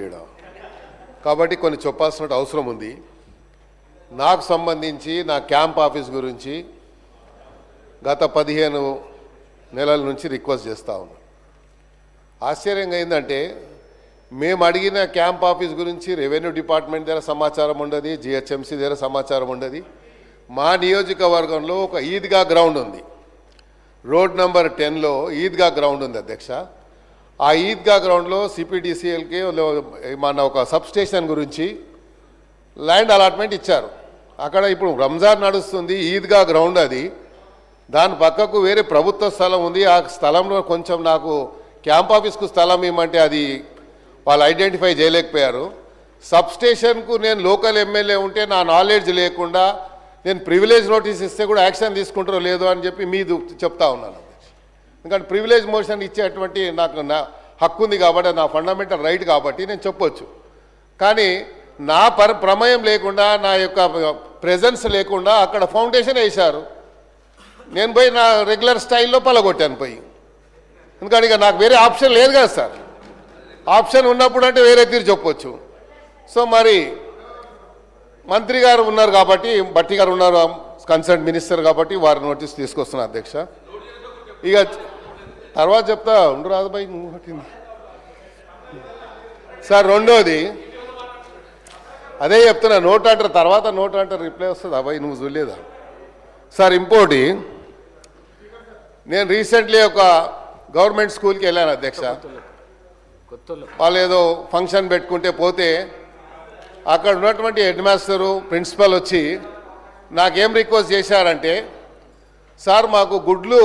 ఈడ, కాబట్టి కొన్ని చెప్పాల్సిన అవసరం ఉంది. నాకు సంబంధించి నా క్యాంప్ ఆఫీస్ గురించి గత 15 నెలల నుంచి రిక్వెస్ట్ చేస్తూ ఉన్నాను. ఆశ్చర్యంగా ఏంటంటే మేము అడిగిన క్యాంప్ ఆఫీస్ గురించి రెవెన్యూ డిపార్ట్మెంట్ దగ్గర సమాచారం ఉండదు, జిహెచ్ఎంసీ దగ్గర సమాచారం ఉండదు. మా నియోజకవర్గంలో ఒక ఈద్గా గ్రౌండ్ ఉంది, రోడ్ నెంబర్ 10లో ఈద్గా గ్రౌండ్ ఉంది అధ్యక్ష. ఆ ఈద్గా గ్రౌండ్లో సిపిడిసిఎల్కి మన ఒక సబ్స్టేషన్ గురించి ల్యాండ్ అలాట్మెంట్ ఇచ్చారు. అక్కడ ఇప్పుడు రంజాన్ నడుస్తుంది, ఈద్గా గ్రౌండ్ అది, దాని పక్కకు వేరే ప్రభుత్వ స్థలం ఉంది. ఆ స్థలంలో కొంచెం నాకు క్యాంప్ ఆఫీస్కు స్థలం ఇవ్వమంటే అది వాళ్ళు ఐడెంటిఫై చేయలేకపోయారు. సబ్స్టేషన్కు నేను లోకల్ ఎమ్మెల్యే ఉంటే నా నాలెడ్జ్ లేకుండా నేను ప్రివిలేజ్ నోటీస్ ఇస్తే కూడా యాక్షన్ తీసుకుంటారో లేదో అని చెప్పి మీది చెప్తా ఉన్నాను. ఎందుకంటే ప్రివిలేజ్ మోషన్ ఇచ్చేటువంటి నాకు నా హక్కు ఉంది కాబట్టి, నా ఫండమెంటల్ రైట్ కాబట్టి నేను చెప్పొచ్చు. కానీ నా ప్రమేయం లేకుండా, నా యొక్క ప్రెజెన్స్ లేకుండా అక్కడ ఫౌండేషన్ వేశారు. నేను పోయి నా రెగ్యులర్ స్టైల్లో పలగొట్టాను పోయి. ఎందుకంటే ఇక నాకు వేరే ఆప్షన్ లేదు కదా సార్. ఆప్షన్ ఉన్నప్పుడు అంటే వేరే తీరు చెప్పొచ్చు. సో మరి మంత్రి గారు ఉన్నారు కాబట్టి, భట్టి గారు ఉన్నారు కన్సర్న్ మినిస్టర్ కాబట్టి వారి నోటీస్ తీసుకొస్తున్నా అధ్యక్ష. ఇక తర్వాత చెప్తా ఉండు రాజుబాయి నువ్వు పట్టింది సార్. రెండోది అదే చెప్తున్నా, నోట్ అంటారు తర్వాత నోట్ అంటారు రిప్లై వస్తుంది. అబ్బాయి నువ్వు చూడలేదా సార్? ఇంకోటి, నేను రీసెంట్లీ ఒక గవర్నమెంట్ స్కూల్కి వెళ్ళాను అధ్యక్ష. వాళ్ళు ఏదో ఫంక్షన్ పెట్టుకుంటే పోతే అక్కడ ఉన్నటువంటి హెడ్ మాస్టరు ప్రిన్సిపల్ వచ్చి నాకేం రిక్వెస్ట్ చేశారంటే, సార్ మాకు గుడ్లు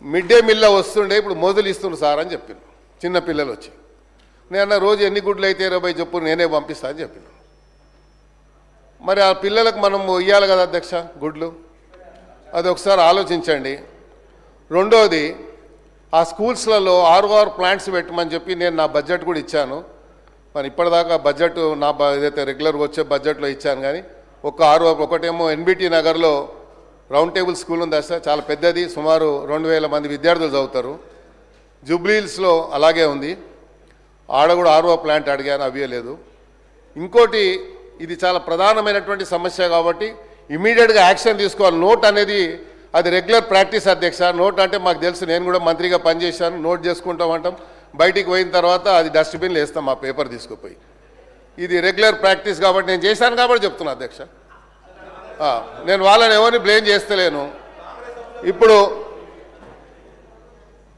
మిడ్ డే మీల్లో వస్తుండే, ఇప్పుడు మొదలు ఇస్తున్నారు సార్ అని చెప్పాను. చిన్న పిల్లలు వచ్చి నేను రోజు ఎన్ని గుడ్లు అయితే 20 చెప్పు నేనే పంపిస్తా అని చెప్పాను. మరి ఆ పిల్లలకు మనం ఇవ్వాలి కదా అధ్యక్ష గుడ్లు, అది ఒకసారి ఆలోచించండి. రెండోది, ఆ స్కూల్స్లలో ROR ప్లాంట్స్ పెట్టమని చెప్పి నేను నా బడ్జెట్ కూడా ఇచ్చాను. మరి ఇప్పటిదాకా బడ్జెట్ నా ఏదైతే రెగ్యులర్గా వచ్చే బడ్జెట్లో ఇచ్చాను. కానీ ఒక ROR, ఒకటేమో NBT నగర్లో రౌండ్ టేబుల్ స్కూల్ ఉంది సార్, చాలా పెద్దది, సుమారు 2000 మంది విద్యార్థులు చదువుతారు. జూబ్లీహిల్స్లో అలాగే ఉంది, ఆడ కూడా ROR ప్లాంట్ అడిగాను, అవ్వలేదు. ఇంకోటి, ఇది చాలా ప్రధానమైనటువంటి సమస్య కాబట్టి ఇమీడియట్గా యాక్షన్ తీసుకోవాలి. నోట్ అనేది అది రెగ్యులర్ ప్రాక్టీస్ అధ్యక్ష. నోట్ అంటే మాకు తెలుసు, నేను కూడా మంత్రిగా పనిచేశాను. నోట్ చేసుకుంటామంటాం, బయటికి పోయిన తర్వాత అది డస్ట్బిన్లో వేస్తాం ఆ పేపర్ తీసుకుపోయి. ఇది రెగ్యులర్ ప్రాక్టీస్ కాబట్టి నేను చేశాను కాబట్టి చెప్తున్నా అధ్యక్ష. నేను వాళ్ళని ఎవరిని బ్లేమ్ చేస్తలేను. ఇప్పుడు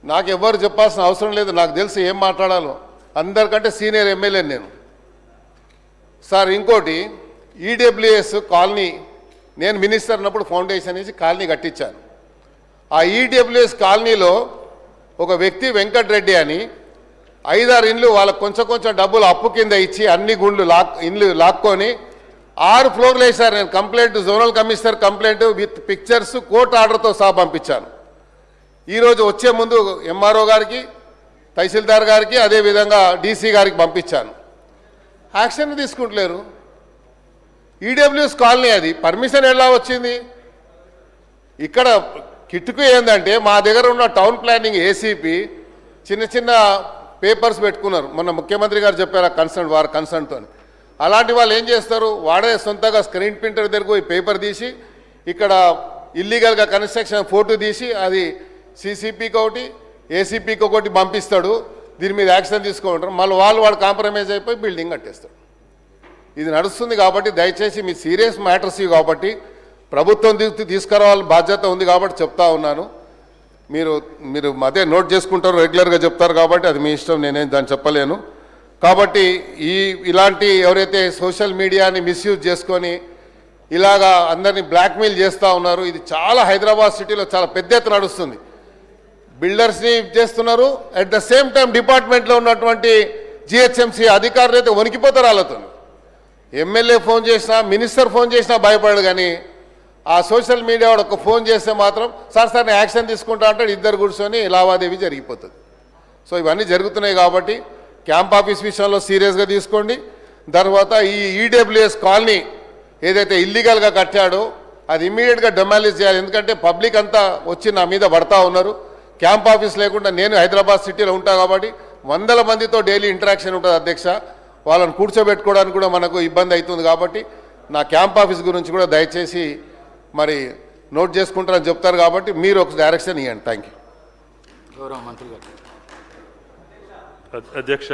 నాకు ఎవరు చెప్పాల్సిన అవసరం లేదు, నాకు తెలుసు ఏం మాట్లాడాలో. అందరికంటే సీనియర్ ఎమ్మెల్యే నేను సార్. ఇంకోటి, ఈడబ్ల్యూఎస్ కాలనీ, నేను మినిస్టర్ ఉన్నప్పుడు ఫౌండేషన్ వేసి కాలనీ కట్టించాను. ఆ ఈడబ్ల్యూఎస్ కాలనీలో ఒక వ్యక్తి వెంకటరెడ్డి అని 5-6 ఇండ్లు వాళ్ళకు కొంచెం డబ్బులు అప్పు కింద ఇచ్చి అన్ని ఇండ్లు లాక్కొని 6 ఫ్లోర్లు వేశారు. నేను complaint, zonal commissioner complaint with pictures, court ఆర్డర్తో సహా పంపించాను. ఈరోజు వచ్చే ముందు MRO గారికి, తహసీల్దార్ గారికి, అదేవిధంగా DC గారికి పంపించాను. యాక్షన్ తీసుకుంటలేరు. ఈడబ్ల్యూఎస్ కాలనీ అది, పర్మిషన్ ఎలా వచ్చింది? ఇక్కడ కిట్టుకు ఏంటంటే మా దగ్గర ఉన్న టౌన్ ప్లానింగ్ ACP చిన్న పేపర్స్ పెట్టుకున్నారు. మొన్న ముఖ్యమంత్రి గారు చెప్పారు వారి కన్సర్న్తో. అలాంటి వాళ్ళు ఏం చేస్తారు, వాడే సొంతగా స్క్రీన్ ప్రింటర్ దగ్గరకు పోయి పేపర్ తీసి ఇక్కడ ఇల్లీగల్గా కన్స్ట్రక్షన్ ఫోటో తీసి అది CCPకి ఒకటి ACPకి ఒకటి పంపిస్తాడు. దీని మీద యాక్షన్ తీసుకుంటారు. మళ్ళీ వాడు కాంప్రమైజ్ అయిపోయి బిల్డింగ్ కట్టేస్తాడు. ఇది నడుస్తుంది కాబట్టి దయచేసి మీ సీరియస్ మ్యాటర్స్ ఇవి కాబట్టి ప్రభుత్వం తీసుకురావాలని బాధ్యత ఉంది కాబట్టి చెప్తా ఉన్నాను. మీరు అదే నోట్ చేసుకుంటారు, రెగ్యులర్గా చెప్తారు కాబట్టి అది మీ ఇష్టం, నేనేం దాన్ని చెప్పలేను. కాబట్టి ఇలాంటి ఎవరైతే సోషల్ మీడియాని మిస్యూజ్ చేసుకొని ఇలాగా అందరినీ బ్లాక్మెయిల్ చేస్తూ ఉన్నారు, ఇది చాలా హైదరాబాద్ సిటీలో చాలా పెద్ద ఎత్తున నడుస్తుంది. బిల్డర్స్ని చేస్తున్నారు, అట్ ద సేమ్ టైం డిపార్ట్మెంట్లో ఉన్నటువంటి GHMC అధికారులు అయితే వణికిపోతారు వాళ్ళతో. ఎమ్మెల్యే ఫోన్ చేసినా, మినిస్టర్ ఫోన్ చేసినా భయపడడు. కానీ ఆ సోషల్ మీడియా వాడు ఒక ఫోన్ చేస్తే మాత్రం సార్ నేను యాక్షన్ తీసుకుంటా అంటాడు, ఇద్దరు కూర్చొని లావాదేవీ జరిగిపోతుంది. సో ఇవన్నీ జరుగుతున్నాయి కాబట్టి క్యాంప్ ఆఫీస్ విషయంలో సీరియస్గా తీసుకోండి. తర్వాత ఈ ఈడబ్ల్యూఎస్ కాలనీ ఏదైతే ఇల్లీగల్గా కట్టాడో అది ఇమ్మీడియట్గా డెమాలిష్ చేయాలి. ఎందుకంటే పబ్లిక్ అంతా వచ్చి నా మీద పడతా ఉన్నారు. క్యాంప్ ఆఫీస్ లేకుండా నేను హైదరాబాద్ సిటీలో ఉంటా కాబట్టి వందల మందితో డైలీ ఇంటరాక్షన్ ఉంటుంది అధ్యక్ష. వాళ్ళని కూర్చోబెట్టుకోవడానికి కూడా మనకు ఇబ్బంది అవుతుంది. కాబట్టి నా క్యాంప్ ఆఫీస్ గురించి కూడా దయచేసి మరి నోట్ చేసుకుంటారని చెప్తారు. కాబట్టి మీరు ఒక డైరెక్షన్ ఇవ్వండి. Thank you. గౌరవ మంత్రి గారు. అధ్యక్ష